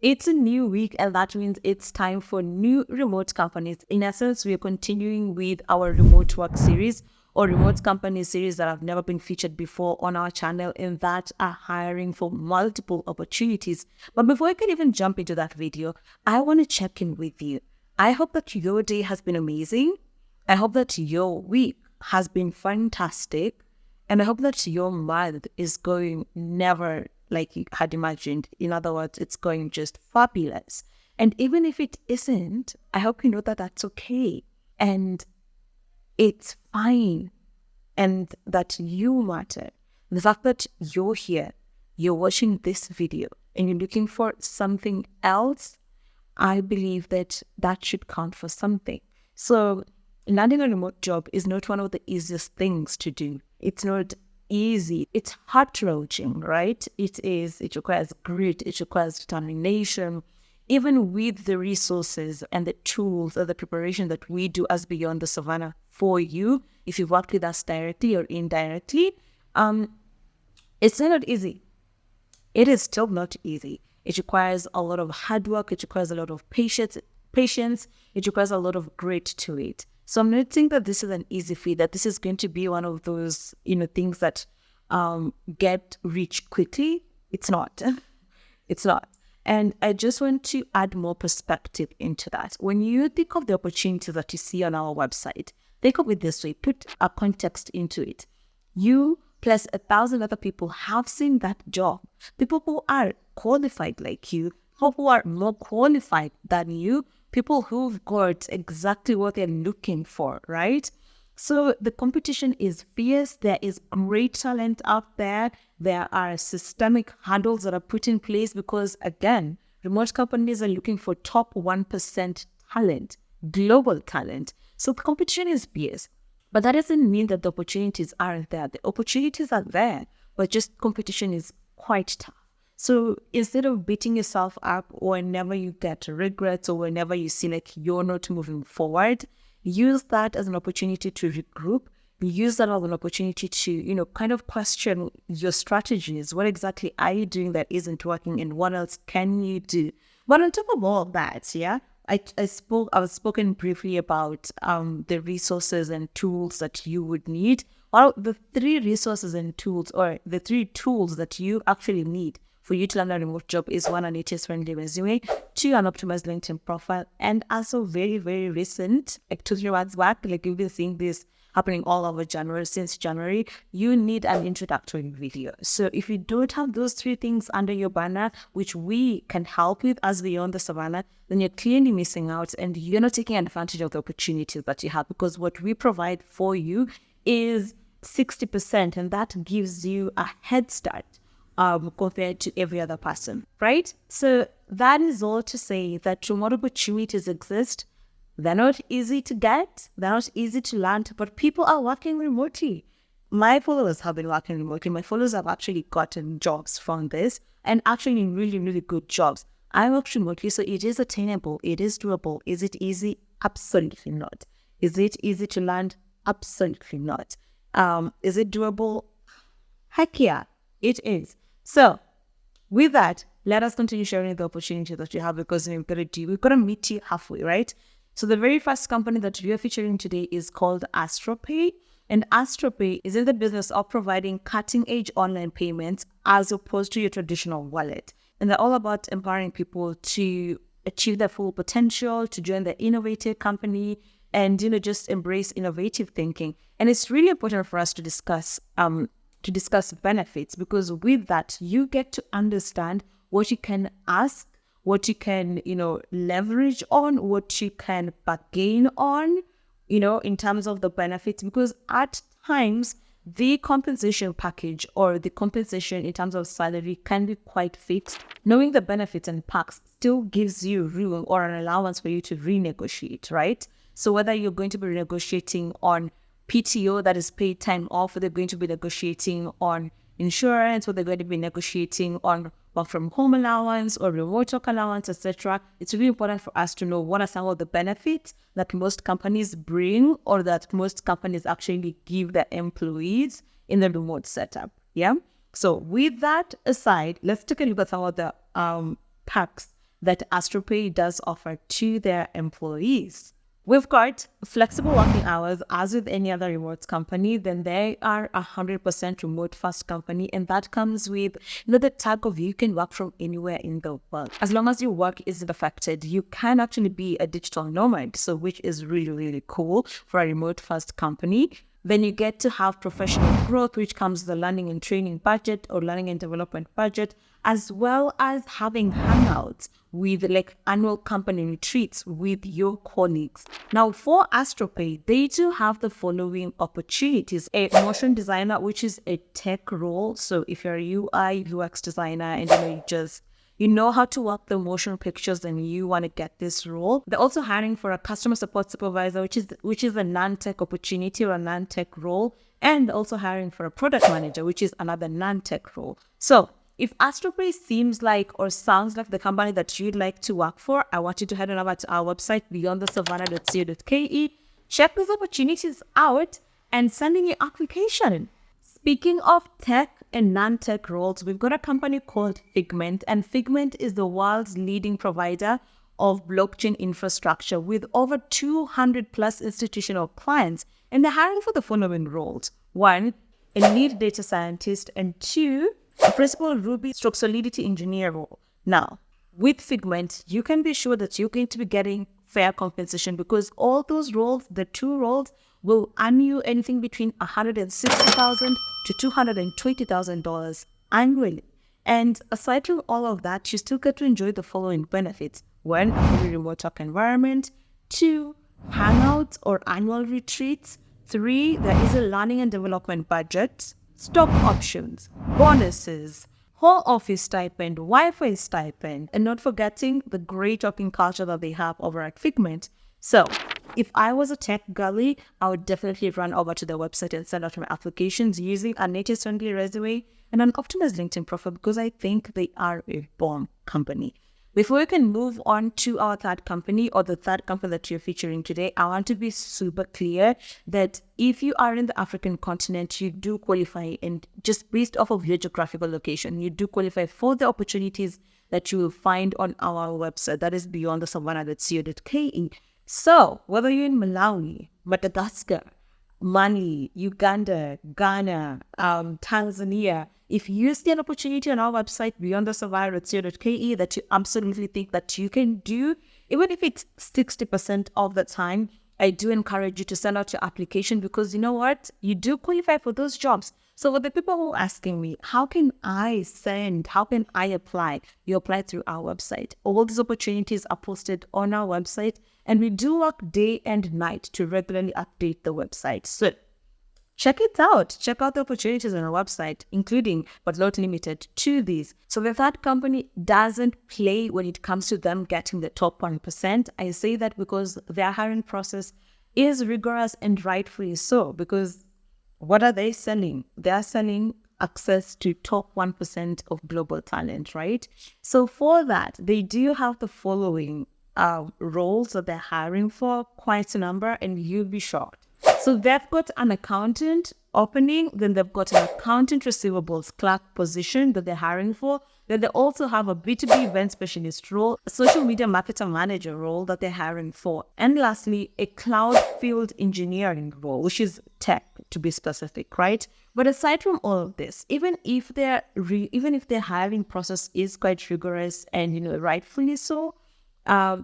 It's a new week, and that means it's time for new remote companies. In essence, we are continuing with our remote work series or remote company series that have never been featured before on our channel, and that are hiring for multiple opportunities. But before I can even jump into that video, I want to check in with you. I hope that your day has been amazing. I hope that your week has been fantastic. And I hope that your month is going never like you had imagined. In other words, it's going just fabulous. And even if it isn't, I hope you know that that's okay. And it's fine. And that you matter. The fact that you're here, you're watching this video, and you're looking for something else, I believe that that should count for something. So landing a remote job is not one of the easiest things to do. It's not easy. It's heart-wrenching, right? It requires grit. It requires determination. Even with the resources and the tools or the preparation that we do as Beyond the Savannah for you, if you've worked with us directly or indirectly, it's not easy. It is still not easy. It requires a lot of hard work. It requires a lot of patience. It requires a lot of grit to it. So I'm not saying that this is an easy feat, that this is going to be one of those, things that get rich quickly. It's not. It's not. And I just want to add more perspective into that. When you think of the opportunities that you see on our website, think of it this way, put a context into it. You plus 1,000 other people have seen that job. People who are qualified like you, people who are more qualified than you, people who've got exactly what they're looking for, right? So the competition is fierce. There is great talent out there. There are systemic hurdles that are put in place because, again, remote companies are looking for top 1% talent, global talent. So the competition is fierce. But that doesn't mean that the opportunities aren't there. The opportunities are there, but just competition is quite tough. So instead of beating yourself up whenever you get regrets or whenever you see like you're not moving forward, use that as an opportunity to regroup. Use that as an opportunity to, kind of question your strategies. What exactly are you doing that isn't working, and what else can you do? But on top of all that, I've spoken briefly about the resources and tools that you would need. Well, the three resources and tools, or the three tools that you actually need for you to land a remote job is: one, an ATS-friendly resume; two, an optimized LinkedIn profile; and also very, very recent, like 2-3 months back, like you've been seeing this happening all over since January, you need an introductory video. So if you don't have those three things under your banner, which we can help with as Beyond the Savannah, then you're clearly missing out and you're not taking advantage of the opportunities that you have, because what we provide for you is 60%, and that gives you a head start compared to every other person, right? So that is all to say that remote opportunities exist. They're not easy to get, they're not easy to land, but people are working remotely. My followers have been working remotely. My followers have actually gotten jobs from this, and actually really, really good jobs. I work remotely, so it is attainable, it is doable. Is it easy? Absolutely not. Is it easy to land? Absolutely not. Is it doable? Heck yeah, it is. So with that, let us continue sharing the opportunity that you have, because we've got to meet you halfway, right? So the very first company that we are featuring today is called Astropay. And Astropay is in the business of providing cutting-edge online payments as opposed to your traditional wallet. And they're all about empowering people to achieve their full potential, to join the innovative company, and just embrace innovative thinking. And it's really important for us to discuss benefits, because with that you get to understand what you can ask, what you can leverage on, what you can bargain on, in terms of the benefits, because at times the compensation package or the compensation in terms of salary can be quite fixed. Knowing the benefits and perks still gives you room or an allowance for you to renegotiate, right? So whether you're going to be negotiating on PTO, that is paid time off, or they're going to be negotiating on insurance, or they're going to be negotiating on work from home allowance or remote work allowance, etc. It's really important for us to know what are some of the benefits that most companies bring, or that most companies actually give their employees in the remote setup. Yeah. So with that aside, let's take a look at some of the perks that Astropay does offer to their employees. We've got flexible working hours. As with any other remote company, then they are 100% remote first company, and that comes with the tag of you can work from anywhere in the world. As long as your work isn't affected, you can actually be a digital nomad, so which is really, really cool for a remote first company. Then you get to have professional growth, which comes with the learning and training budget or learning and development budget, as well as having hangouts with like annual company retreats with your colleagues. Now for Astropay, they do have the following opportunities: a motion designer, which is a tech role. So if you're a UI UX designer and you know how to work the motion pictures and you want to get this role. They're also hiring for a customer support supervisor, which is a non-tech opportunity or a non-tech role, and also hiring for a product manager, which is another non-tech role. So if Astropay seems like or sounds like the company that you'd like to work for, I want you to head on over to our website, beyondthesavannah.co.ke, check these opportunities out and send in your application. Speaking of tech and non-tech roles, we've got a company called Figment, and Figment is the world's leading provider of blockchain infrastructure with over 200 plus institutional clients, and they're hiring for the following roles: 1, a lead data scientist, and 2, a principal Ruby/Solidity engineer role. Now, with Figment, you can be sure that you're going to be getting fair compensation because all those roles, the 2 roles, will earn you anything between $160,000 to $220,000 annually. And aside from all of that, you still get to enjoy the following benefits: 1, a fully remote work environment; 2, hangouts or annual retreats; 3, there is a learning and development budget; stock options, bonuses, whole office stipend, Wi-Fi stipend, and not forgetting the great working culture that they have over at Figment. So if I was a tech girly, I would definitely run over to the website and send out my applications using a native-friendly resume and an optimized LinkedIn profile because I think they are a bomb company. Before we can move on to our third company or the third company that you're featuring today, I want to be super clear that if you are in the African continent, you do qualify, and just based off of your geographical location, you do qualify for the opportunities that you will find on our website. That is beyondthesavannah.co.ke. So whether you're in Malawi, Madagascar, Mali, Uganda, Ghana, Tanzania, if you see an opportunity on our website, beyondthesavannah.co.ke, that you absolutely think that you can do, even if it's 60% of the time, I do encourage you to send out your application because you know what? You do qualify for those jobs. So with the people who are asking me, how can I apply? You apply through our website. All these opportunities are posted on our website, and we do work day and night to regularly update the website. So check it out. Check out the opportunities on our website, including but not limited to these. So the third company doesn't play when it comes to them getting the top 1%. I say that because their hiring process is rigorous and rightfully so, because what are they selling? They are selling access to top 1% of global talent, right? So for that, they do have the following roles that they're hiring for, quite a number, and you'll be shocked. So they've got an accountant opening, then they've got an accountant receivables clerk position that they're hiring for. Then they also have a B2B event specialist role, a social media marketer manager role that they're hiring for. And lastly, a cloud field engineering role, which is tech to be specific, right? But aside from all of this, even if their hiring process is quite rigorous and rightfully so,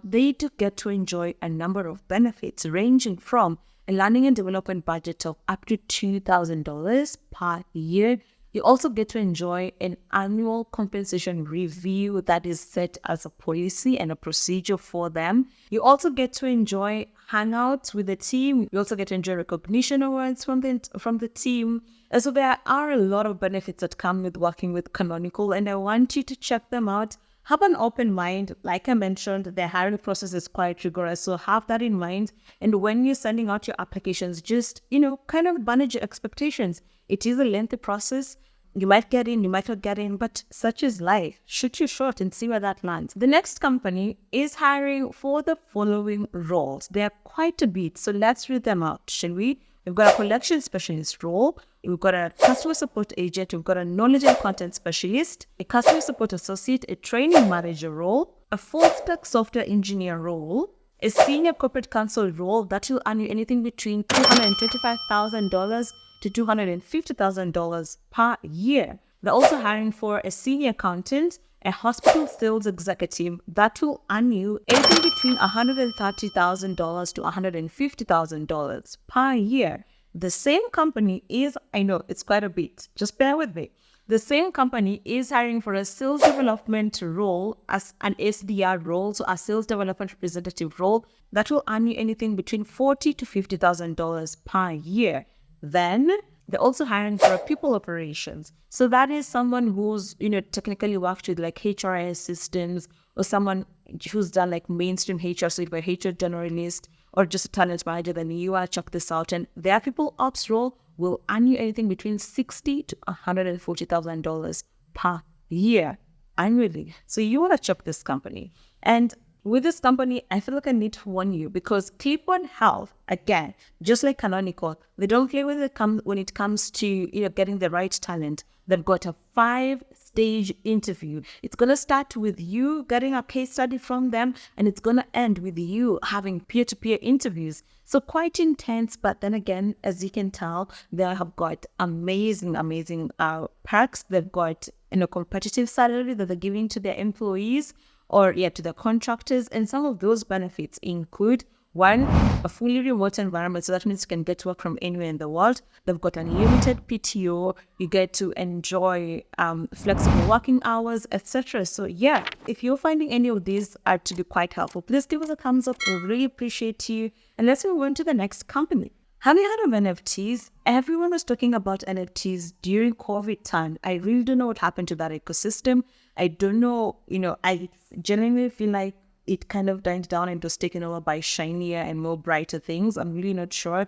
they do get to enjoy a number of benefits ranging from a learning and development budget of up to $2,000 per year. You also get to enjoy an annual compensation review that is set as a policy and a procedure for them. You also get to enjoy hangouts with the team. You also get to enjoy recognition awards from the team. And so there are a lot of benefits that come with working with Canonical, and I want you to check them out. Have an open mind. Like I mentioned, the hiring process is quite rigorous, so have that in mind. And when you're sending out your applications, just, kind of manage your expectations. It is a lengthy process. You might get in, you might not get in, but such is life. Shoot your shot and see where that lands. The next company is hiring for the following roles. There are quite a bit, so let's read them out, shall we? We've got a collection specialist role. We've got a customer support agent. We've got a knowledge and content specialist, a customer support associate, a training manager role, a full-stack software engineer role, a senior corporate counsel role that will earn you anything between $225,000 to $250,000 per year. They're also hiring for a senior accountant, a hospital sales executive that will earn you anything between $130,000 to $150,000 per year. The same company is, I know it's quite a bit, just bear with me. The same company is hiring for a sales development role as an SDR role, so a sales development representative role that will earn you anything between $40,000 to $50,000 per year. Then they're also hiring for a people operations. So that is someone who's, technically worked with like HRIS systems, or someone who's done like mainstream HR, so if you're a HR generalist or just a talent manager, then you want to check this out. And their people ops role will earn you anything between $60,000 to $140,000 per year annually. So you want to check this company. And with this company, I feel like I need to warn you, because CLI Health, again, just like Canonical, they don't play when it comes to getting the right talent. They've got a 5-stage interview. It's going to start with you getting a case study from them, and it's going to end with you having peer-to-peer interviews. So quite intense, but then again, as you can tell, they have got amazing perks. They've got competitive salary that they're giving to their employees, or to the contractors. And some of those benefits include, one, a fully remote environment. So that means you can get to work from anywhere in the world. They've got unlimited PTO. You get to enjoy flexible working hours, etc. So if you're finding any of these are to be quite helpful, please give us a thumbs up. We really appreciate you. And let's move on to the next company. Have you heard of NFTs? Everyone was talking about NFTs during COVID time. I really don't know what happened to that ecosystem. I don't know, I genuinely feel like it kind of died down and was taken over by shinier and more brighter things. I'm really not sure.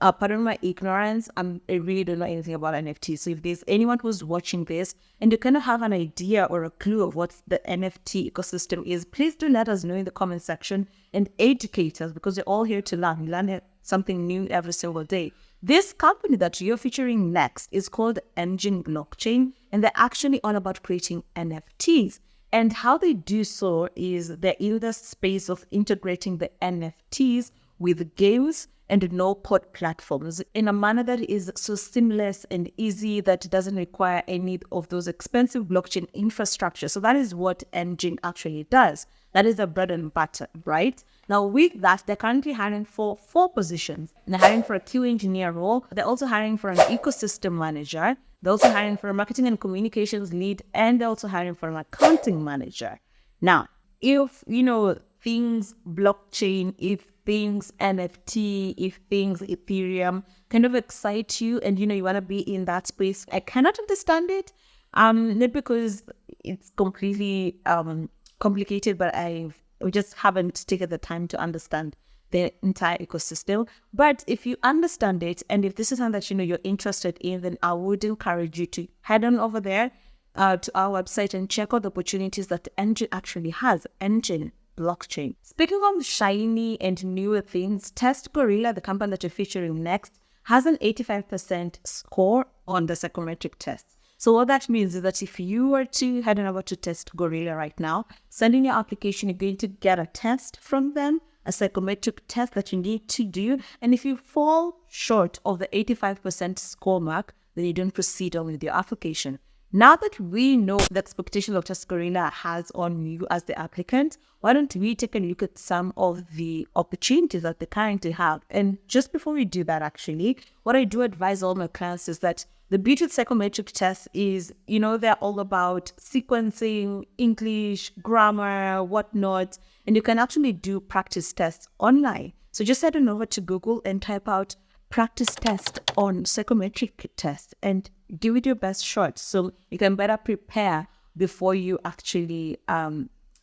Pardon my ignorance. I really don't know anything about NFTs. So if there's anyone who's watching this and you kind of have an idea or a clue of what the NFT ecosystem is, please do let us know in the comment section and educate us, because we're all here to learn. We learn something new every single day. This company that you're featuring next is called Engine Blockchain, and they're actually all about creating NFTs. And how they do so is they're in the space of integrating the NFTs with games and no-code platforms in a manner that is so seamless and easy that it doesn't require any of those expensive blockchain infrastructure. So that is what Engine actually does. That is the bread and butter, right? Now with that, they're currently hiring for 4 positions. They're hiring for a QA engineer role. They're also hiring for an ecosystem manager. They're also hiring for a marketing and communications lead, and they're also hiring for an accounting manager. Now, if, things blockchain, if things NFT, if things Ethereum kind of excite you and, you want to be in that space, I cannot understand it. Not because it's completely complicated, but we just haven't taken the time to understand the entire ecosystem. But if you understand it, and if this is something that you're interested in, then I would encourage you to head on over there to our website and check out the opportunities that Engine actually has. Engine Blockchain. Speaking of shiny and newer things, TestGorilla, the company that you're featuring next, has an 85% score on the psychometric test. So what that means is that if you were to head on over to TestGorilla right now, send in your application, you're going to get a test from them, a psychometric test that you need to do. And if you fall short of the 85% score mark, then you don't proceed on with your application. Now that we know the expectation of TestGorilla has on you as the applicant, why don't we take a look at some of the opportunities that they currently have? And just before we do that, actually, what I do advise all my clients is that the beauty of psychometric tests is, they're all about sequencing, English, grammar, whatnot, and you can actually do practice tests online. So just head on over to Google and type out practice test on psychometric test and give it your best shot so you can better prepare before you actually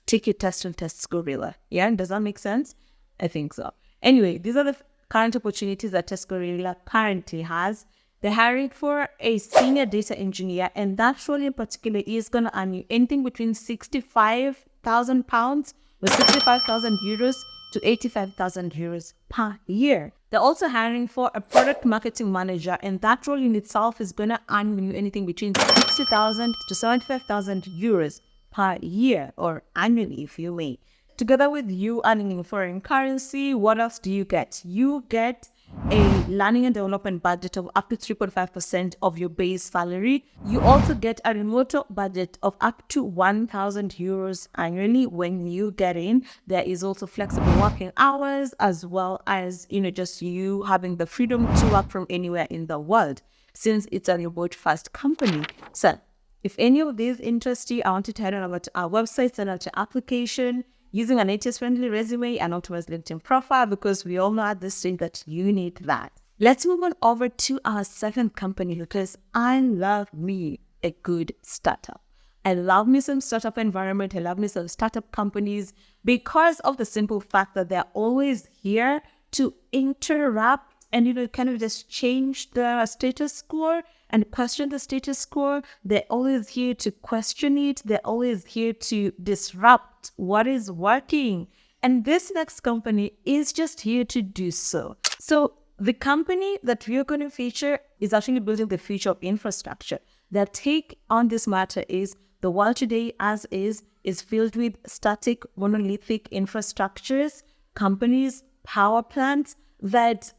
take your test on TestGorilla. Yeah, does that make sense? I think so. Anyway, these are the current opportunities that TestGorilla currently has. They're hiring for a senior data engineer, and that role in particular is going to earn you anything between £65,000 or 65,000 euros to 85,000 euros per year. They're also hiring for a product marketing manager, and that role in itself is going to earn you anything between 60,000 to 75,000 euros per year, or annually, if you may. Together with you earning in foreign currency, what else do you get? You get a learning and development budget of up to 3.5% of your base salary. You also get a remote budget of up to 1,000 euros annually when you get in. There is also flexible working hours, as well as, just you having the freedom to work from anywhere in the world, since it's a remote first company. So if any of these interest you, I want you to head on over to our website, send out your application using an ATS-friendly resume and optimized LinkedIn profile, because we all know at this stage that you need that. Let's move on over to our second company, because I love me a good startup. I love me some startup environment. I love me some startup companies, because of the simple fact that they're always here to interrupt and, kind of just change the status quo and question the status quo. They're always here to question it. They're always here to disrupt what is working. And this next company is just here to do so. So the company that we're going to feature is actually building the future of infrastructure. Their take on this matter is the world today, as is filled with static, monolithic infrastructures, companies, power plants that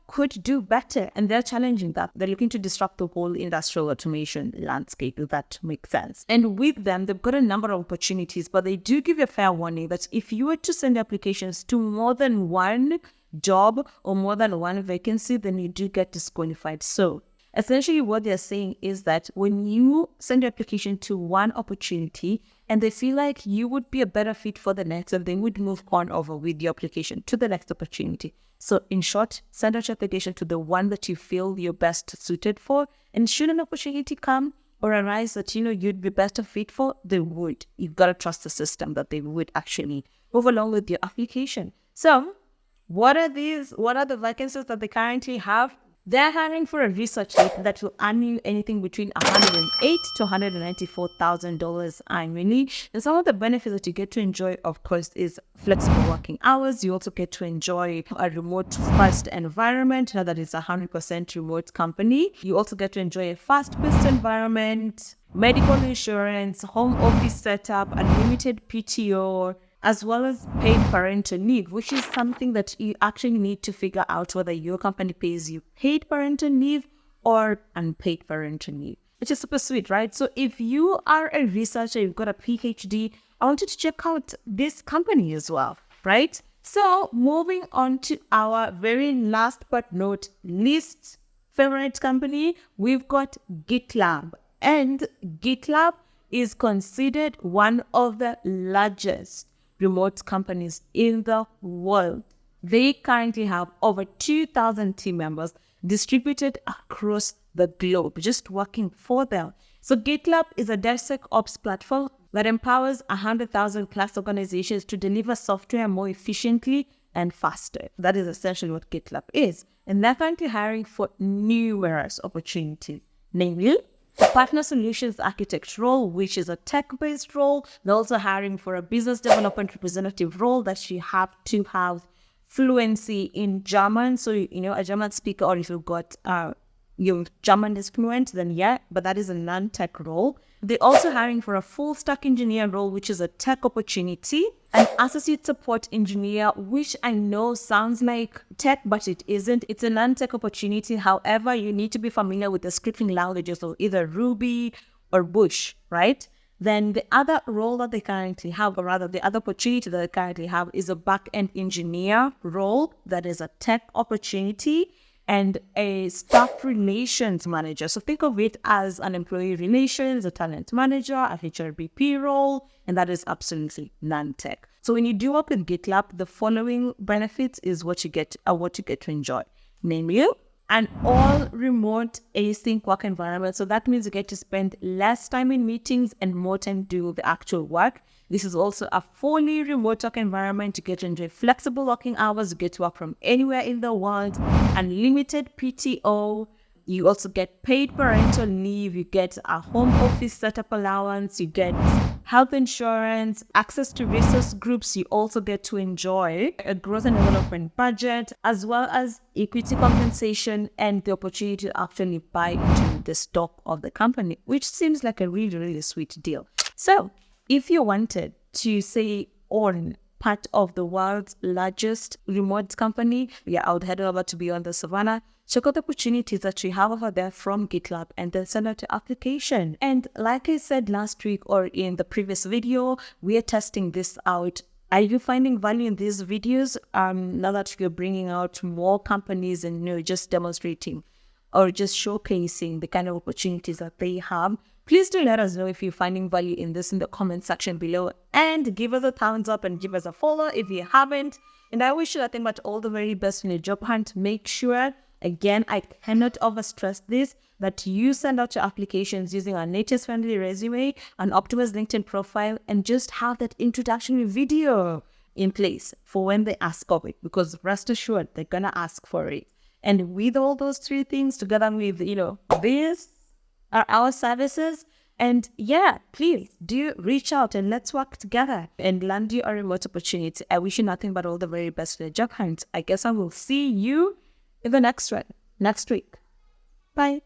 could do better, and they're challenging that. They're looking to disrupt the whole industrial automation landscape, if that makes sense. And with them, they've got a number of opportunities, but they do give a fair warning that if you were to send applications to more than one job or more than one vacancy, then you do get disqualified. So essentially what they're saying is that when you send your application to one opportunity and they feel like you would be a better fit for the next, then they would move on over with your application to the next opportunity. So in short, send out your application to the one that you feel you're best suited for. And should an opportunity come or arise that, you'd be better fit for, they would. You've got to trust the system that they would actually move along with your application. So what are the vacancies that they currently have? They're hiring for a research lead that will earn you anything between $108,000 to $194,000 annually. And some of the benefits that you get to enjoy, of course, is flexible working hours. You also get to enjoy a remote first environment. Now that it's a 100% remote company. You also get to enjoy a fast-paced environment, medical insurance, home office setup, unlimited PTO, as well as paid parental leave, which is something that you actually need to figure out whether your company pays you paid parental leave or unpaid parental leave, which is super sweet, right? So if you are a researcher, you've got a PhD, I want you to check out this company as well, right? So moving on to our very last but not least favorite company, we've got GitLab. And GitLab is considered one of the largest remote companies in the world. They currently have over 2,000 team members distributed across the globe, just working for them. So GitLab is a DevSecOps platform that empowers 100,000 plus organizations to deliver software more efficiently and faster. That is essentially what GitLab is. And they're currently hiring for numerous opportunities, namely the Partner Solutions Architect role, which is a tech-based role. They're also hiring for a business development representative role that you have to have fluency in German. So, a German speaker, or if you've got your German is fluent, then yeah, but that is a non-tech role. They're also hiring for a full-stack engineer role, which is a tech opportunity, an associate support engineer, which I know sounds like tech, but it isn't. It's a non-tech opportunity. However, you need to be familiar with the scripting languages of either Ruby or Bush, right? Then the other role that they currently have, or rather the other opportunity that they currently have, is a back-end engineer role that is a tech opportunity, and a staff relations manager. So think of it as an employee relations, a talent manager, a HRBP role, and that is absolutely non-tech. So when you do work with GitLab, the following benefits is what you get to enjoy, namely an all-remote async work environment. So that means you get to spend less time in meetings and more time doing the actual work. This is also a fully remote work environment. You get to enjoy flexible working hours. You get to work from anywhere in the world. Unlimited PTO. You also get paid parental leave. You get a home office setup allowance. You get health insurance, access to resource groups. You also get to enjoy a growth and development budget, as well as equity compensation and the opportunity to actually buy into the stock of the company, which seems like a really, really sweet deal. So if you wanted to say own part of the world's largest remote company, I would head over to Beyond the Savannah, check out the opportunities that we have over there from GitLab, and then send out your application. And like I said last week or in the previous video, we are testing this out. Are you finding value in these videos? Now that we're bringing out more companies and just demonstrating or just showcasing the kind of opportunities that they have, please do let us know if you're finding value in this in the comment section below, and give us a thumbs up and give us a follow if you haven't. And I wish you nothing but all the very best in your job hunt. Make sure, again, I cannot overstress this, that you send out your applications using a native-friendly resume, an optimized LinkedIn profile, and just have that introductory video in place for when they ask of it, because rest assured, they're going to ask for it. And with all those three things, together with, these are our services. And please do reach out and let's work together and land you a remote opportunity. I wish you nothing but all the very best for the job hunt. I guess I will see you in the next one next week. Bye.